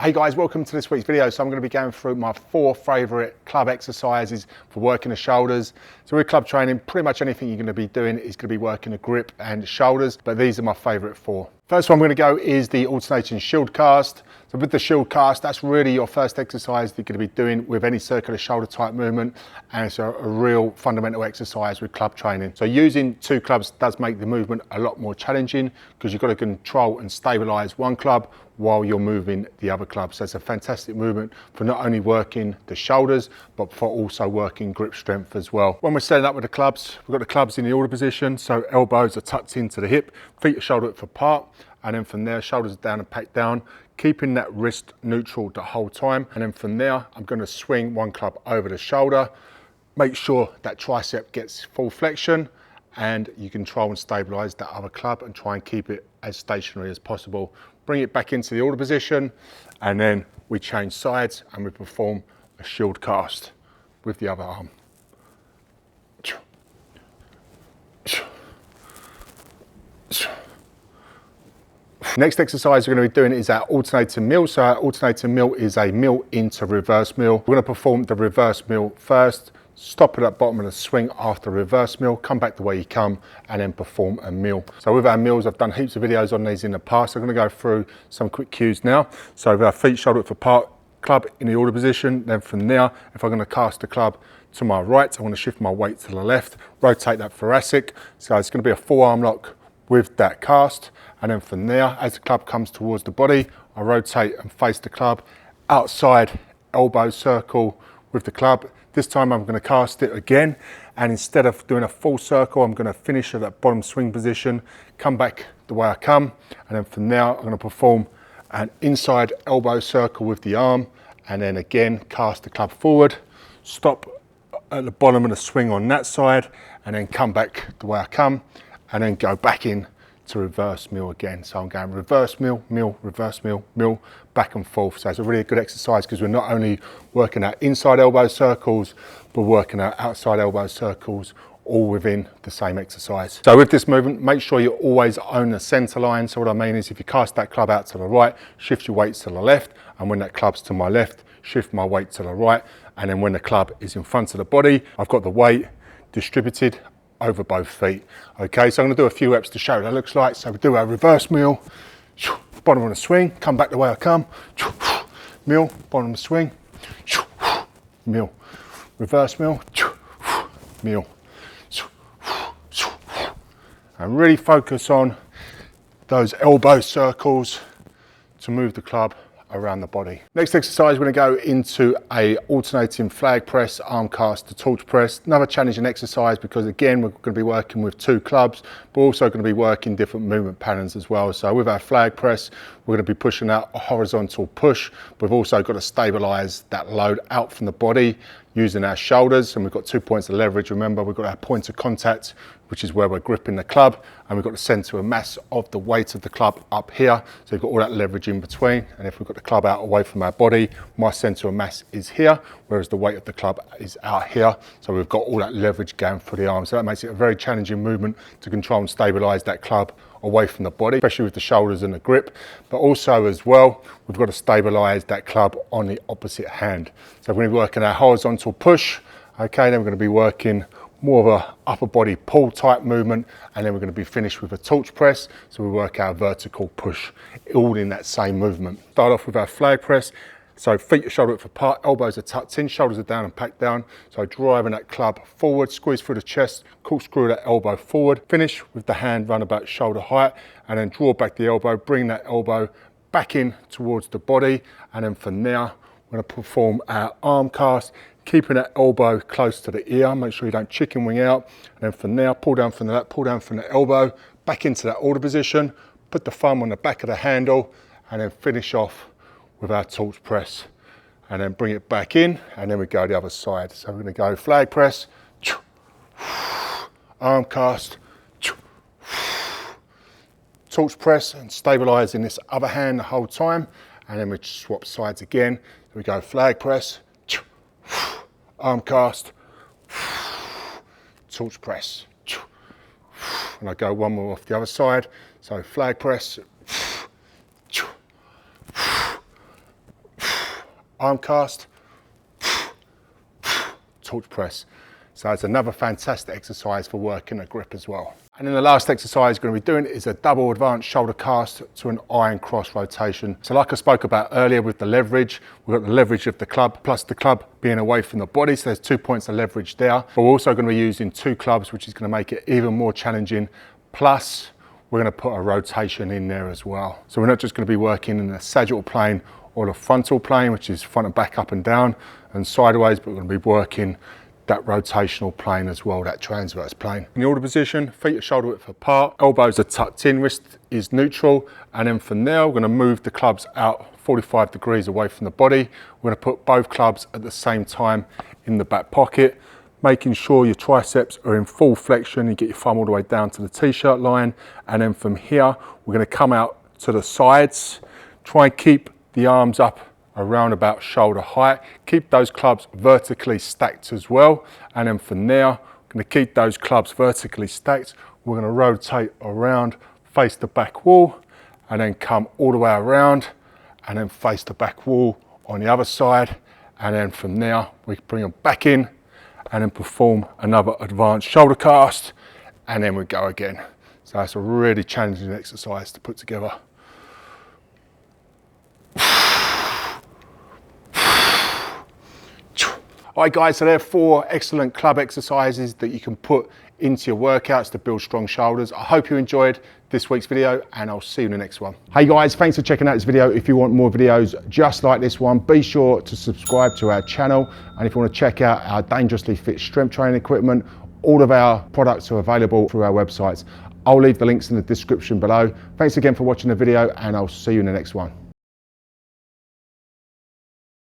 Hey guys, welcome to this week's video. So I'm going to be going through my 4 favourite club exercises for working the shoulders. So with club training, pretty much anything you're going to be doing is going to be working the grip and shoulders, but these are my favourite 4. First one I'm going to go is the alternating shield cast. So with the shield cast, that's really your first exercise that you're going to be doing with any circular shoulder type movement, and it's a real fundamental exercise with club training. So using 2 clubs does make the movement a lot more challenging because you've got to control and stabilise one club while you're moving the other club. So it's a fantastic movement for not only working the shoulders, but for also working grip strength as well. When we're setting up with the clubs, we've got the clubs in the order position. So elbows are tucked into the hip, feet are shoulder width apart. And then from there, shoulders are down and packed down, keeping that wrist neutral the whole time. And then from there, I'm going to swing one club over the shoulder, make sure that tricep gets full flexion, and you control and stabilize that other club and try and keep it as stationary as possible. Bring it back into the order position, and then we change sides and we perform a shield cast with the other arm. Next exercise we're going to be doing is our alternating mill. So our alternating mill is a mill into reverse mill. We're going to perform the reverse mill first, stop at the bottom of the swing after reverse mill, come back the way you come, and then perform a mill. So with our mills, I've done heaps of videos on these in the past. I'm going to go through some quick cues now. So with our feet shoulder width apart, club in the order position. Then from there, if I'm going to cast the club to my right, I want to shift my weight to the left, rotate that thoracic. So it's going to be a forearm lock with that cast. And then from there, as the club comes towards the body, I rotate and face the club outside elbow circle with the club. This time I'm going to cast it again, and instead of doing a full circle, I'm going to finish at that bottom swing position, come back the way I come, and then from there I'm going to perform an inside elbow circle with the arm, and then again cast the club forward, stop at the bottom of the swing on that side, and then come back the way I come, and then go back in to reverse mill again. So I'm going reverse mill, mill, reverse mill, mill, back and forth. So it's a really good exercise because we're not only working our inside elbow circles, but working our outside elbow circles all within the same exercise. So with this movement, make sure you always own the center line. So what I mean is if you cast that club out to the right, shift your weights to the left, and when that club's to my left, shift my weight to the right, and then when the club is in front of the body, I've got the weight distributed over both feet. Okay, so I'm going to do a few reps to show what that looks like. So we do our reverse mill, bottom of the swing, come back the way I come, mill, bottom of the swing, mill, reverse mill, mill, and really focus on those elbow circles to move the club around the body. Next exercise, we're going to go into a alternating flag press, arm cast to torch press. Another challenging exercise because again, we're going to be working with 2 clubs, but also going to be working different movement patterns as well. So with our flag press, we're going to be pushing out a horizontal push. We've also got to stabilize that load out from the body using our shoulders, and we've got 2 points of leverage. Remember, we've got our point of contact, which is where we're gripping the club, and we've got the center of mass of the weight of the club up here. So we've got all that leverage in between, and if we've got the club out away from our body, my center of mass is here, whereas the weight of the club is out here. So we've got all that leverage going for the arm. So that makes it a very challenging movement to control and stabilize that club away from the body, especially with the shoulders and the grip, but also as well, we've got to stabilize that club on the opposite hand. So we're going to be working our horizontal push, okay, then we're going to be working more of a upper body pull type movement, and then we're going to be finished with a torch press. So we work our vertical push, all in that same movement. Start off with our flag press. So feet are shoulder width apart, elbows are tucked in, shoulders are down and packed down. So driving that club forward, squeeze through the chest, corkscrew that elbow forward, finish with the hand run about shoulder height, and then draw back the elbow, bring that elbow back in towards the body, and then from there, we're going to perform our arm cast, keeping that elbow close to the ear, make sure you don't chicken wing out, and then from there, pull down from the left, pull down from the elbow, back into that order position, put the thumb on the back of the handle, and then finish off with our torch press, and then bring it back in, and then we go the other side. So we're going to go flag press, arm cast, torch press, and stabilizing this other hand the whole time, and then we swap sides again. So we go flag press, arm cast, torch press, and I go one more off the other side. So flag press, arm cast, torch press. So it's another fantastic exercise for working the grip as well. And then the last exercise we're going to be doing is a double advanced shoulder cast to an iron cross rotation. So like I spoke about earlier with the leverage, we've got the leverage of the club plus the club being away from the body. So there's 2 points of leverage there. But we're also going to be using 2 clubs, which is going to make it even more challenging. Plus, we're going to put a rotation in there as well. So we're not just going to be working in the sagittal plane or the frontal plane, which is front and back, up and down and sideways, but we're going to be working that rotational plane as well, that transverse plane. In the order position, feet are shoulder width apart, elbows are tucked in, wrist is neutral, and then from there we're going to move the clubs out 45 degrees away from the body. We're going to put both clubs at the same time in the back pocket, making sure your triceps are in full flexion. You get your thumb all the way down to the t-shirt line, and then from here we're going to come out to the sides, try and keep the arms up around about shoulder height. Keep those clubs vertically stacked as well. And then from there, we're going to keep those clubs vertically stacked. We're going to rotate around, face the back wall, and then come all the way around, and then face the back wall on the other side. And then from there, we can bring them back in, and then perform another advanced shoulder cast, and then we go again. So it's a really challenging exercise to put together. All right guys, so there are 4 excellent club exercises that you can put into your workouts to build strong shoulders. I hope you enjoyed this week's video, and I'll see you in the next one. Hey guys, thanks for checking out this video. If you want more videos just like this one, be sure to subscribe to our channel. And if you want to check out our dangerously fit strength training equipment, all of our products are available through our websites. I'll leave the links in the description below. Thanks again for watching the video, and I'll see you in the next one.